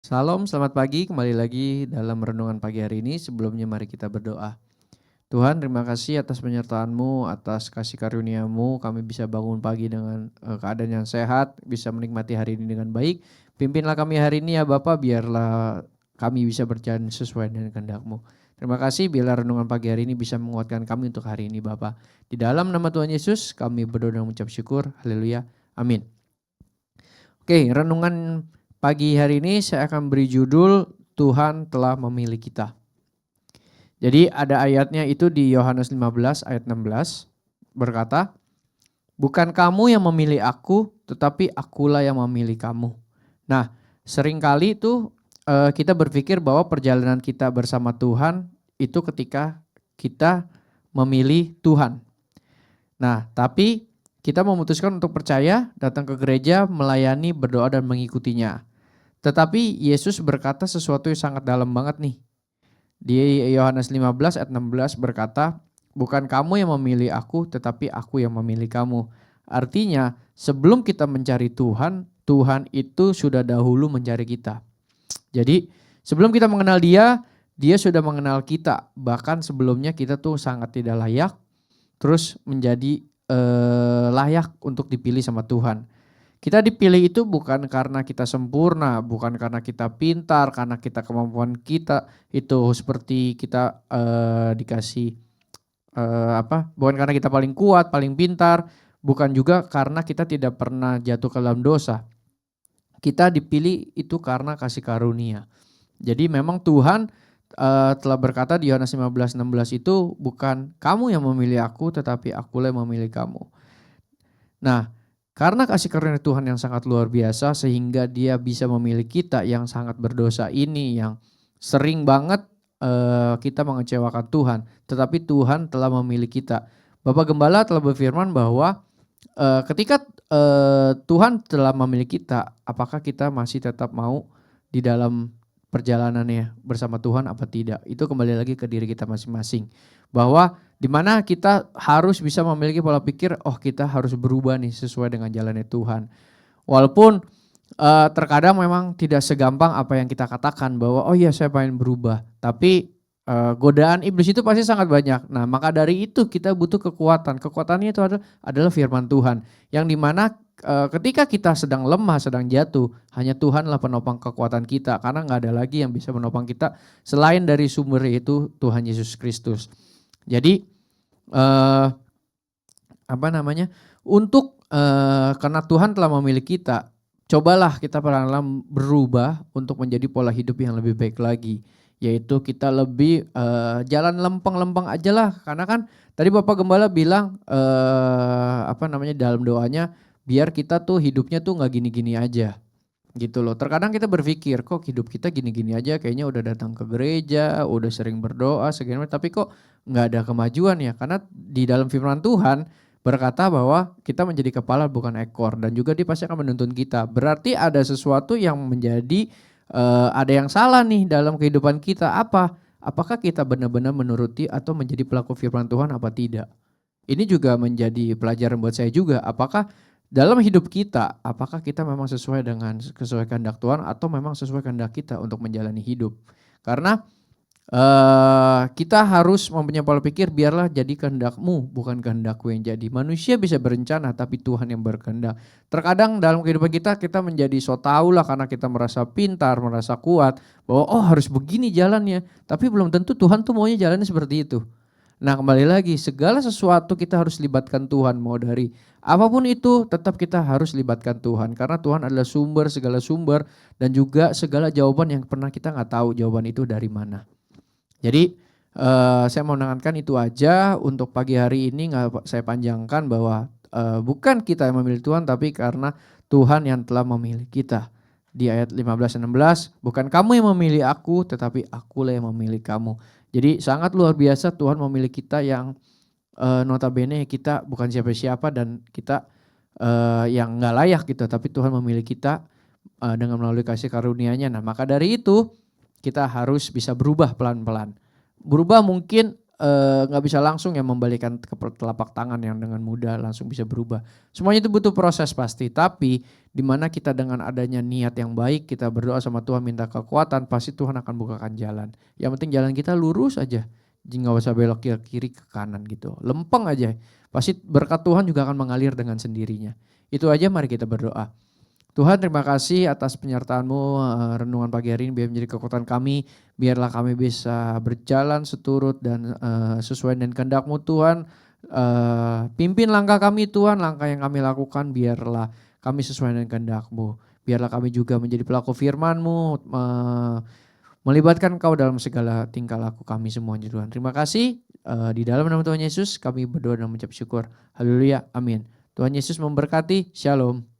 Salam, selamat pagi. Kembali lagi dalam renungan pagi hari ini. Sebelumnya mari kita berdoa. Tuhan, terima kasih atas penyertaan-Mu, atas kasih karunia-Mu. Kami bisa bangun pagi dengan keadaan yang sehat, bisa menikmati hari ini dengan baik. Pimpinlah kami hari ini ya Bapak, biarlah kami bisa berjalan sesuai dengan kehendak-Mu. Terima kasih, biarlah renungan pagi hari ini bisa menguatkan kami untuk hari ini Bapak. Di dalam nama Tuhan Yesus, kami berdoa dan mengucap syukur. Haleluya. Amin. Oke, renungan pagi hari ini saya akan beri judul Tuhan telah memilih kita. Jadi ada ayatnya itu di Yohanes 15 ayat 16 berkata, "Bukan kamu yang memilih aku, tetapi akulah yang memilih kamu." Nah, seringkali itu kita berpikir bahwa perjalanan kita bersama Tuhan itu ketika kita memilih Tuhan. Nah, tapi kita memutuskan untuk percaya, datang ke gereja, melayani, berdoa dan mengikutinya. Tetapi Yesus berkata sesuatu yang sangat dalam banget nih. Di Yohanes 15 ayat 16 berkata, "Bukan kamu yang memilih aku, tetapi aku yang memilih kamu." Artinya, sebelum kita mencari Tuhan, Tuhan itu sudah dahulu mencari kita. Jadi, sebelum kita mengenal Dia, Dia sudah mengenal kita. Bahkan sebelumnya kita tuh sangat tidak layak, terus menjadi layak untuk dipilih sama Tuhan. Kita dipilih itu bukan karena kita sempurna, bukan karena kita pintar, karena kita kemampuan kita itu seperti kita dikasih bukan karena kita paling kuat, paling pintar, bukan juga karena kita tidak pernah jatuh ke dalam dosa. Kita dipilih itu karena kasih karunia. Jadi memang Tuhan telah berkata di Yohanes 15:16 itu, "Bukan kamu yang memilih aku, tetapi akulah yang memilih kamu." Nah, karena kasih karunia Tuhan yang sangat luar biasa sehingga Dia bisa memilih kita yang sangat berdosa ini, yang sering banget kita mengecewakan Tuhan, tetapi Tuhan telah memilih kita. Bapak Gembala telah berfirman bahwa ketika Tuhan telah memilih kita, apakah kita masih tetap mau di dalam perjalanannya bersama Tuhan apa tidak? Itu kembali lagi ke diri kita masing-masing. Bahwa di mana kita harus bisa memiliki pola pikir, oh kita harus berubah nih sesuai dengan jalannya Tuhan. Walaupun terkadang memang tidak segampang apa yang kita katakan bahwa oh iya saya pengen berubah. Tapi godaan iblis itu pasti sangat banyak. Nah maka dari itu kita butuh kekuatan. Kekuatannya itu adalah firman Tuhan. Yang dimana ketika kita sedang lemah, sedang jatuh, hanya Tuhanlah penopang kekuatan kita. Karena gak ada lagi yang bisa menopang kita selain dari sumber yaitu Tuhan Yesus Kristus. Jadi untuk karena Tuhan telah memilih kita, cobalah kita perlahan-lahan berubah untuk menjadi pola hidup yang lebih baik lagi. Yaitu kita lebih jalan lempeng-lempeng aja lah. Karena kan tadi Bapak Gembala bilang dalam doanya, biar kita tuh hidupnya tuh gak gini-gini aja. Gitu loh. Terkadang kita berpikir, kok hidup kita gini-gini aja, kayaknya udah datang ke gereja, udah sering berdoa, segala tapi kok nggak ada kemajuan ya. Karena di dalam firman Tuhan berkata bahwa kita menjadi kepala bukan ekor dan juga Dia pasti akan menuntun kita. Berarti ada sesuatu yang menjadi ada yang salah nih dalam kehidupan kita. Apa? Apakah kita benar-benar menuruti atau menjadi pelaku firman Tuhan apa tidak? Ini juga menjadi pelajaran buat saya juga. Apakah dalam hidup kita, apakah kita memang sesuai dengan sesuai kehendak Tuhan atau memang sesuai kehendak kita untuk menjalani hidup? Karena kita harus mempunyai pola pikir biarlah jadi kehendak-Mu bukan kehendak-ku yang jadi. Manusia bisa berencana tapi Tuhan yang berkehendak. Terkadang dalam kehidupan kita menjadi so tau lah karena kita merasa pintar, merasa kuat bahwa oh harus begini jalannya. Tapi belum tentu Tuhan tuh maunya jalannya seperti itu. Nah kembali lagi segala sesuatu kita harus libatkan Tuhan, mau dari apapun itu tetap kita harus libatkan Tuhan. Karena Tuhan adalah sumber segala sumber dan juga segala jawaban yang pernah kita gak tahu jawaban itu dari mana. Jadi saya mau menekankan itu aja untuk pagi hari ini, gak saya panjangkan bahwa bukan kita yang memilih Tuhan tapi karena Tuhan yang telah memilih kita. Di ayat 15-16, bukan kamu yang memilih aku tetapi akulah yang memilih kamu. Jadi sangat luar biasa Tuhan memilih kita yang notabene kita bukan siapa-siapa dan kita yang gak layak gitu. Tapi Tuhan memilih kita dengan melalui kasih karunia-Nya. Nah maka dari itu kita harus bisa berubah pelan-pelan. Berubah mungkin nggak bisa langsung ya membalikan telapak tangan yang dengan mudah langsung bisa berubah. Semuanya itu butuh proses pasti, tapi di mana kita dengan adanya niat yang baik, kita berdoa sama Tuhan minta kekuatan, pasti Tuhan akan bukakan jalan. Yang penting jalan kita lurus aja, nggak usah belok ke kiri ke kanan gitu, lempeng aja. Pasti berkat Tuhan juga akan mengalir dengan sendirinya. Itu aja, mari kita berdoa. Tuhan, terima kasih atas penyertaan-Mu, renungan pagi hari ini biar menjadi kekuatan kami. Biarlah kami bisa berjalan seturut dan sesuai dengan kehendak-Mu Tuhan. Pimpin langkah kami Tuhan, langkah yang kami lakukan biarlah kami sesuai dengan kehendak-Mu. Biarlah kami juga menjadi pelaku firman-Mu, melibatkan Kau dalam segala tingkah laku kami semuanya Tuhan. Terima kasih, di dalam nama Tuhan Yesus kami berdoa dan mengucap syukur. Haleluya, amin. Tuhan Yesus memberkati, shalom.